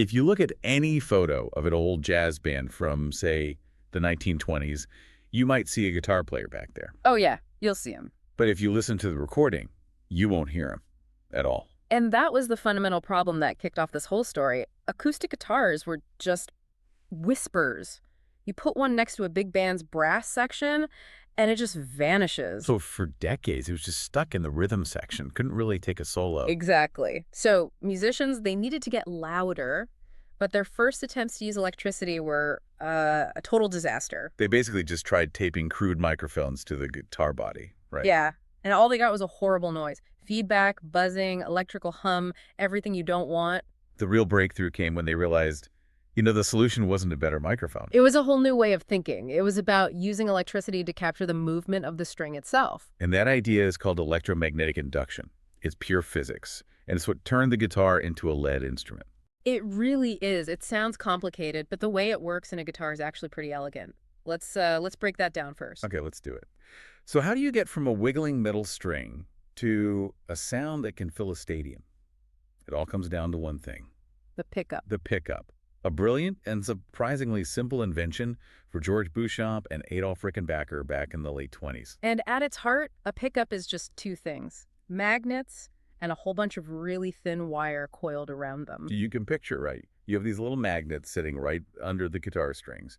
If you look at any photo of an old jazz band from, say, the 1920s, you might see a guitar player back there. Oh yeah, you'll see them. But if you listen to the recording, you won't hear him at all. And that was the fundamental problem that kicked off this whole story. Acoustic guitars were just whispers. You put one next to a big band's brass section, and it just vanishes. So for decades, it was just stuck in the rhythm section, couldn't really take a solo. Exactly. So musicians, they needed to get louder, but their first attempts to use electricity were a total disaster. They basically just tried taping crude microphones to the guitar body, right? Yeah, and all they got was a horrible noise. Feedback, buzzing, electrical hum, everything you don't want. The real breakthrough came when they realized, the solution wasn't a better microphone. It was a whole new way of thinking. It was about using electricity to capture the movement of the string itself. And that idea is called electromagnetic induction. It's pure physics, and it's what turned the guitar into a lead instrument. It really is. It sounds complicated, but the way it works in a guitar is actually pretty elegant. Let's break that down first. Okay, let's do it. So how do you get from a wiggling metal string to a sound that can fill a stadium? It all comes down to one thing. The pickup. The pickup. A brilliant and surprisingly simple invention for George Beauchamp and Adolf Rickenbacker back in the late 20s. And at its heart, a pickup is just two things: magnets and a whole bunch of really thin wire coiled around them. You can picture, right? You have these little magnets sitting right under the guitar strings,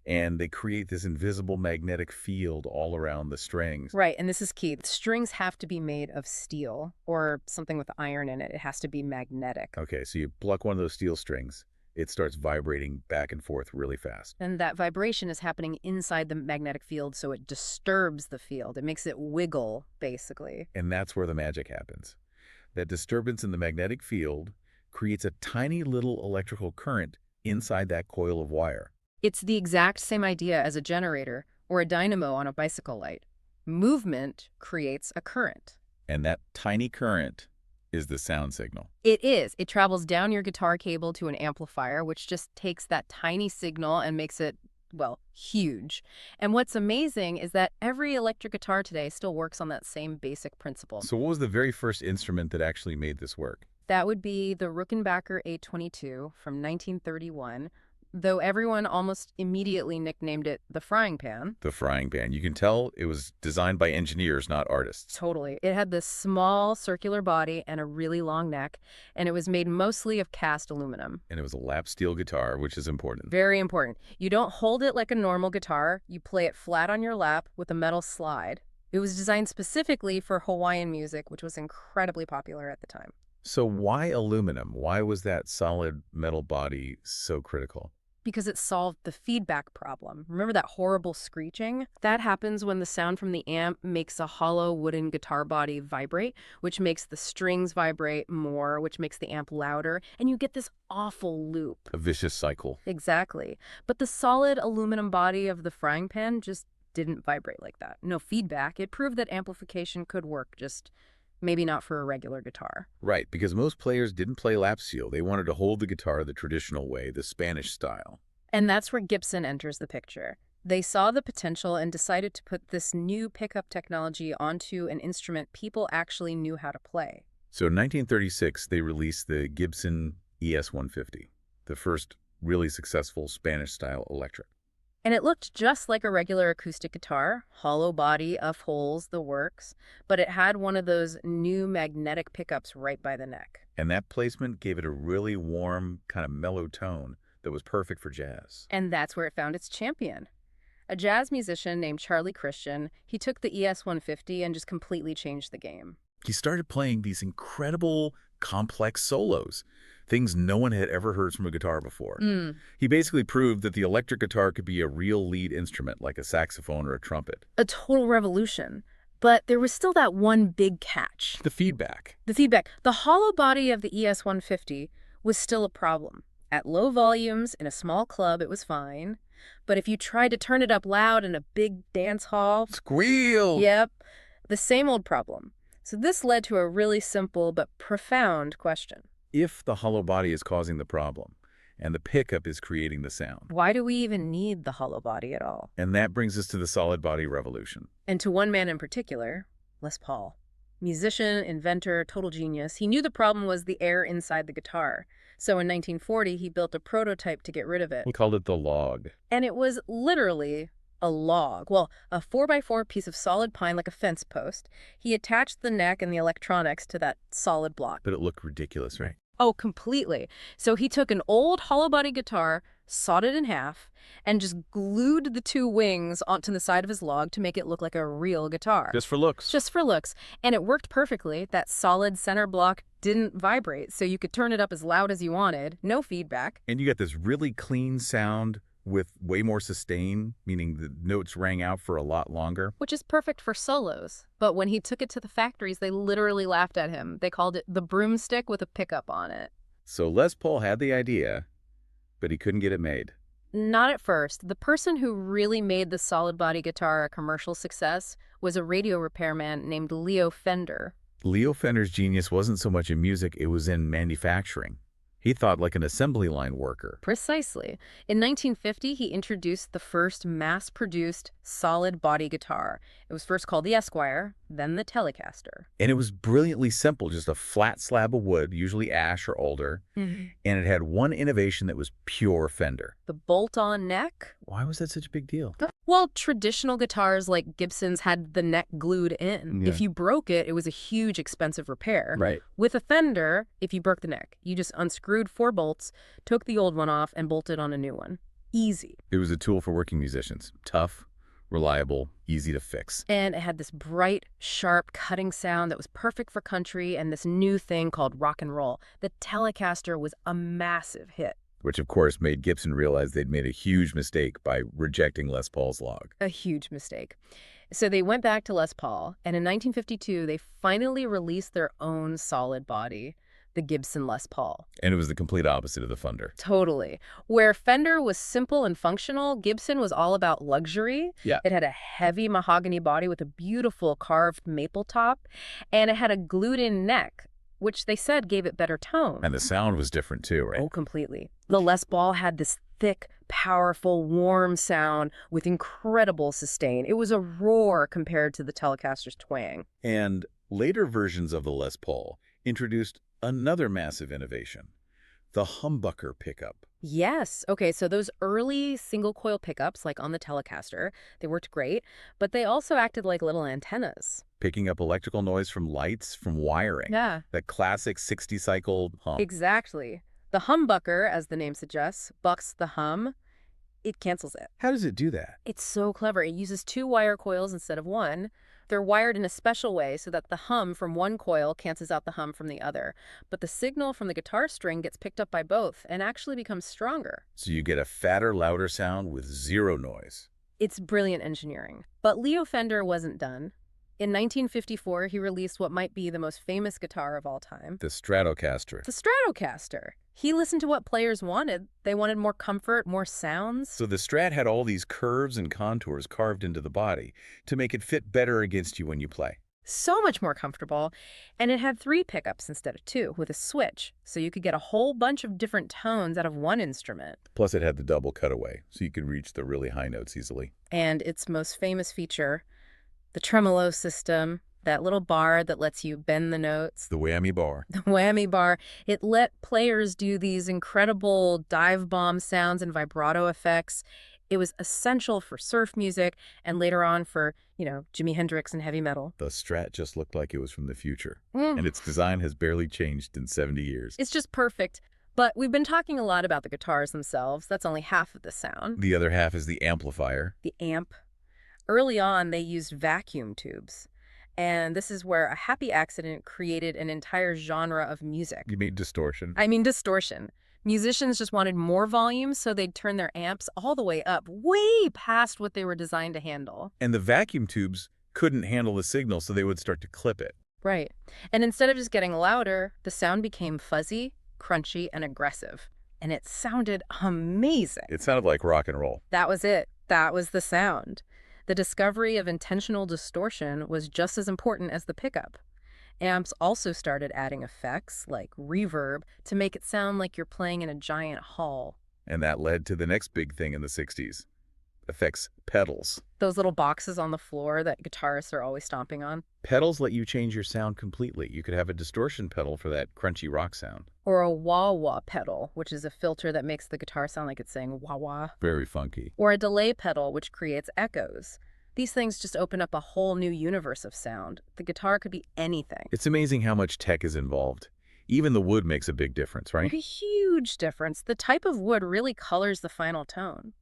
and they create this invisible magnetic field all around the strings. Right, and this is key. The strings have to be made of steel or something with iron in it. It has to be magnetic. Okay, so you pluck one of those steel strings, it starts vibrating back and forth really fast. And that vibration is happening inside the magnetic field, so it disturbs the field. It makes it wiggle, basically. And that's where the magic happens. That disturbance in the magnetic field creates a tiny little electrical current inside that coil of wire. It's the exact same idea as a generator or a dynamo on a bicycle light. Movement creates a current. And that tiny current is the sound signal. It is. It travels down your guitar cable to an amplifier, which just takes that tiny signal and makes it, well, huge. And what's amazing is that every electric guitar today still works on that same basic principle. So what was the very first instrument that actually made this work? That would be the Rickenbacker 822 from 1931, though everyone almost immediately nicknamed it the frying pan. The frying pan. You can tell it was designed by engineers, not artists. Totally. It had this small circular body and a really long neck, and it was made mostly of cast aluminum. And it was a lap steel guitar, which is important. Very important. You don't hold it like a normal guitar. You play it flat on your lap with a metal slide. It was designed specifically for Hawaiian music, which was incredibly popular at the time. So why aluminum? Why was that solid metal body so critical? Because it solved the feedback problem. Remember that horrible screeching? That happens when the sound from the amp makes a hollow wooden guitar body vibrate, which makes the strings vibrate more, which makes the amp louder, and you get this awful loop. A vicious cycle. Exactly. But the solid aluminum body of the frying pan just didn't vibrate like that. No feedback. It proved that amplification could work, just maybe not for a regular guitar. Right, because most players didn't play lap steel. They wanted to hold the guitar the traditional way, the Spanish style. And that's where Gibson enters the picture. They saw the potential and decided to put this new pickup technology onto an instrument people actually knew how to play. So in 1936, they released the Gibson ES-150, the first really successful Spanish-style electric. And it looked just like a regular acoustic guitar, hollow body, of holes, the works, but it had one of those new magnetic pickups right by the neck. And that placement gave it a really warm, kind of mellow tone that was perfect for jazz. And that's where it found its champion. A jazz musician named Charlie Christian, he took the ES-150 and just completely changed the game. He started playing these incredible, complex solos, things no one had ever heard from a guitar before. He basically proved that the electric guitar could be a real lead instrument, like a saxophone or a trumpet. A total revolution. But there was still that one big catch. The feedback. The feedback. The hollow body of the ES-150 was still a problem. At low volumes, in a small club, it was fine. But if you tried to turn it up loud in a big dance hall... Squeal! Yep. The same old problem. So this led to a really simple but profound question. If the hollow body is causing the problem, and the pickup is creating the sound, why do we even need the hollow body at all? And that brings us to the solid body revolution. And to one man in particular, Les Paul. Musician, inventor, total genius. He knew the problem was the air inside the guitar. So in 1940, he built a prototype to get rid of it. We called it the log. And it was literally a log. Well, a 4x4 piece of solid pine like a fence post. He attached the neck and the electronics to that solid block. But it looked ridiculous, right? Oh, completely. So he took an old hollow body guitar, sawed it in half, and just glued the two wings onto the side of his log to make it look like a real guitar. Just for looks. Just for looks. And it worked perfectly. That solid center block didn't vibrate, so you could turn it up as loud as you wanted. No feedback. And you got this really clean sound with way more sustain, meaning the notes rang out for a lot longer. Which is perfect for solos. But when he took it to the factories, they literally laughed at him. They called it the broomstick with a pickup on it. So Les Paul had the idea, but he couldn't get it made. Not at first. The person who really made the solid body guitar a commercial success was a radio repairman named Leo Fender. Leo Fender's genius wasn't so much in music, it was in manufacturing. He thought like an assembly line worker. Precisely. In 1950, he introduced the first mass-produced solid body guitar. It was first called the Esquire, then the Telecaster. And it was brilliantly simple, just a flat slab of wood, usually ash or alder. And it had one innovation that was pure Fender. The bolt-on neck? Why was that such a big deal? Well, traditional guitars like Gibson's had the neck glued in. Yeah. If you broke it, it was a huge, expensive repair. Right. With a Fender, if you broke the neck, you just unscrewed 4 bolts, took the old one off, and bolted on a new one. Easy. It was a tool for working musicians. Tough, reliable, easy to fix. And it had this bright, sharp, cutting sound that was perfect for country and this new thing called rock and roll. The Telecaster was a massive hit. Which, of course, made Gibson realize they'd made a huge mistake by rejecting Les Paul's log. A huge mistake. So they went back to Les Paul, and in 1952, they finally released their own solid body, the Gibson Les Paul. And it was the complete opposite of the Fender. Totally. Where Fender was simple and functional, Gibson was all about luxury. Yeah. It had a heavy mahogany body with a beautiful carved maple top, and it had a glued-in neck, which they said gave it better tone. And the sound was different too, right? Oh, completely. The Les Paul had this thick, powerful, warm sound with incredible sustain. It was a roar compared to the Telecaster's twang. And later versions of the Les Paul introduced another massive innovation, the humbucker pickup. Yes. Okay, so those early single-coil pickups, like on the Telecaster, they worked great, but they also acted like little antennas. Picking up electrical noise from lights, from wiring. Yeah. That classic 60-cycle hum. Exactly. The humbucker, as the name suggests, bucks the hum. It cancels it. How does it do that? It's so clever. It uses 2 wire coils instead of 1. They're wired in a special way so that the hum from one coil cancels out the hum from the other. But the signal from the guitar string gets picked up by both and actually becomes stronger. So you get a fatter, louder sound with zero noise. It's brilliant engineering. But Leo Fender wasn't done. In 1954, he released what might be the most famous guitar of all time. The Stratocaster. The Stratocaster. He listened to what players wanted. They wanted more comfort, more sounds. So the Strat had all these curves and contours carved into the body to make it fit better against you when you play. So much more comfortable. And it had 3 pickups instead of 2 with a switch. So you could get a whole bunch of different tones out of one instrument. Plus it had the double cutaway, so you could reach the really high notes easily. And its most famous feature, the tremolo system, that little bar that lets you bend the notes. The whammy bar. The whammy bar. It let players do these incredible dive bomb sounds and vibrato effects. It was essential for surf music and later on for, Jimi Hendrix and heavy metal. The Strat just looked like it was from the future. And its design has barely changed in 70 years. It's just perfect. But we've been talking a lot about the guitars themselves. That's only half of the sound. The other half is the amplifier. The amp. Early on, they used vacuum tubes. And this is where a happy accident created an entire genre of music. You mean distortion? I mean distortion. Musicians just wanted more volume, so they'd turn their amps all the way up, way past what they were designed to handle. And the vacuum tubes couldn't handle the signal, so they would start to clip it. Right. And instead of just getting louder, the sound became fuzzy, crunchy, and aggressive. And it sounded amazing. It sounded like rock and roll. That was it. That was the sound. The discovery of intentional distortion was just as important as the pickup. Amps also started adding effects, like reverb, to make it sound like you're playing in a giant hall. And that led to the next big thing in the 60s, affects pedals. Those little boxes on the floor that guitarists are always stomping on. Pedals let you change your sound completely. You could have a distortion pedal for that crunchy rock sound. Or a wah-wah pedal, which is a filter that makes the guitar sound like it's saying wah-wah. Very funky. Or a delay pedal, which creates echoes. These things just open up a whole new universe of sound. The guitar could be anything. It's amazing how much tech is involved. Even the wood makes a big difference, right? A huge difference. The type of wood really colors the final tone.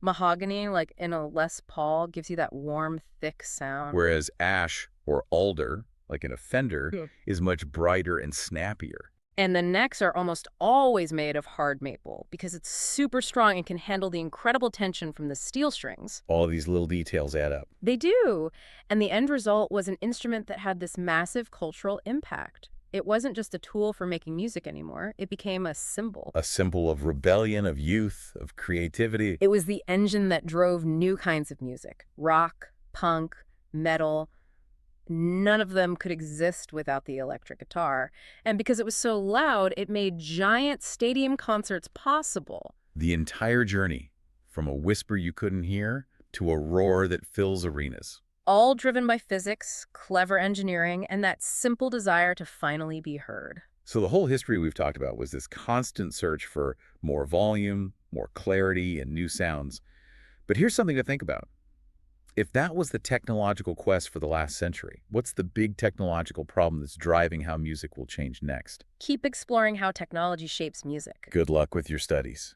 Mahogany, like in a Les Paul, gives you that warm, thick sound. Whereas ash or alder, like in a Fender, Yeah. is much brighter and snappier. And the necks are almost always made of hard maple because it's super strong and can handle the incredible tension from the steel strings. All of these little details add up. They do. And the end result was an instrument that had this massive cultural impact. It wasn't just a tool for making music anymore. It became a symbol. A symbol of rebellion, of youth, of creativity. It was the engine that drove new kinds of music. Rock, punk, metal. None of them could exist without the electric guitar. And because it was so loud, it made giant stadium concerts possible. The entire journey, from a whisper you couldn't hear to a roar that fills arenas. All driven by physics, clever engineering, and that simple desire to finally be heard. So the whole history we've talked about was this constant search for more volume, more clarity, and new sounds. But here's something to think about. If that was the technological quest for the last century, what's the big technological problem that's driving how music will change next? Keep exploring how technology shapes music. Good luck with your studies.